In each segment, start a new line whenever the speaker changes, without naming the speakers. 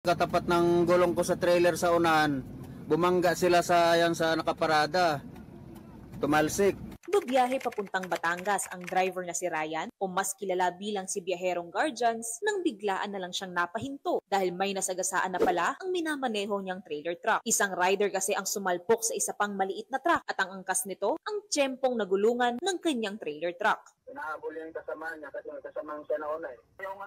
Katapat ng gulong ko sa trailer sa unahan, bumangga sila sa nakaparada. Tumalsik.
Bubiyahe papuntang Batangas ang driver na si Ryan o mas kilala bilang si Biyaherong Guardians nang biglaan na lang siyang napahinto dahil may nasagasaan na pala ang minamaneho niyang trailer truck. Isang rider kasi ang sumalpok sa isa pang maliit na truck at ang angkas nito ang tiyempong nagulungan ng kanyang trailer truck.
Inahabol yung kasama niya kasi may kasamang siya nauna eh. Yung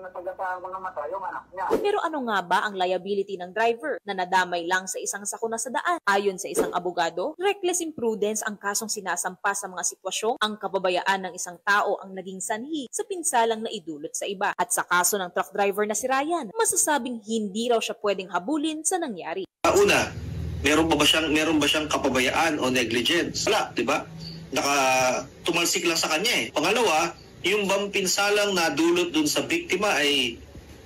napagasaan ko ng mata, yung anak niya.
Pero ano nga ba ang liability ng driver na nadamay lang sa isang sakuna sa daan? Ayon sa isang abogado, reckless imprudence ang kasong sinasampa sa mga sitwasyong ang kababayaan ng isang tao ang naging sanhi sa pinsalang naidulot sa iba. At sa kaso ng truck driver na si Ryan, masasabing hindi raw siya pwedeng habulin sa nangyari.
Una, meron ba siyang kapabayaan o negligence? Wala, di ba? Tumalsik lang sa kanya eh. Pangalawa, yung bang pinsalang nadulot dun sa biktima ay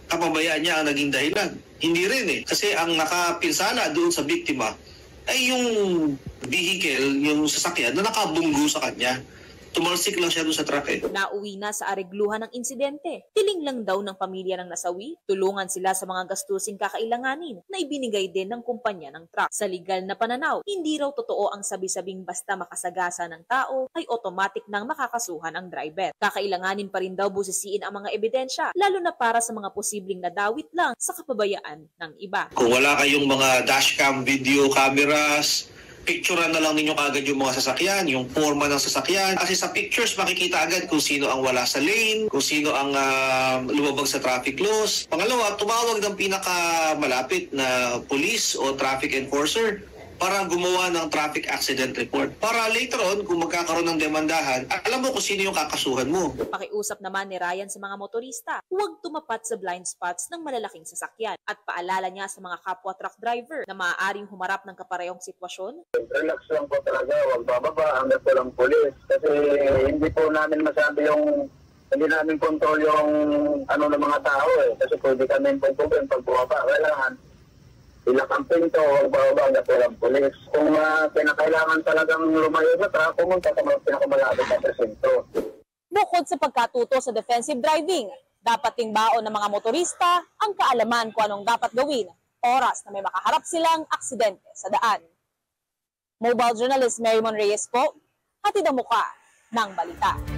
kapabayaan niya ang naging dahilan. Hindi rin eh. Kasi ang nakapinsala doon sa biktima ay yung vehicle, yung sasakyan na nakabunggo sa kanya. Tumalsik lang siya doon sa truck eh.
Nauwi na sa aregluhan ng insidente. Tiling lang daw ng pamilya ng nasawi. Tulungan sila sa mga gastusing kakailanganin na ibinigay din ng kumpanya ng truck. Sa legal na pananaw, hindi raw totoo ang sabi-sabing basta makasagasa ng tao ay automatic nang makakasuhan ang driver. Kakailanganin pa rin daw busisiin ang mga ebidensya, lalo na para sa mga posibleng nadawit lang sa kapabayaan ng iba.
Kung wala kayong mga dashcam video cameras, picturean na lang ninyo kagad yung mga sasakyan, yung forma ng sasakyan. Kasi sa pictures, makikita agad kung sino ang wala sa lane, kung sino ang lumabag sa traffic laws. Pangalawa, tumawag ng pinakamalapit na police o traffic enforcer para gumawa ng traffic accident report. Para later on, kung magkakaroon ng demandahan, alam mo kung sino yung kakasuhan mo.
Pakiusap naman ni Ryan sa mga motorista, huwag tumapat sa blind spots ng malalaking sasakyan at paalala niya sa mga kapwa truck driver na maaaring humarap ng kaparehong sitwasyon.
Relax lang po talaga, huwag bababa hanggang walang pulis. Kasi hindi po namin masabi hindi namin control yung ng mga tao eh. Kasi pwede kami pagpupin pag bumaba. Kailangan ilak ang pinto, huwag bababa hanggang walang pulis. Kung pinakailangan talagang lumayo sa truck, pumunta sa mga pinakamalapit na presinto.
Bukod sa pagkatuto sa defensive driving, dapat ding baon ng mga motorista ang kaalaman kung anong dapat gawin oras na may makaharap silang aksidente sa daan. Mobile journalist Marymon Reyes po, hatid ang muka ng balita.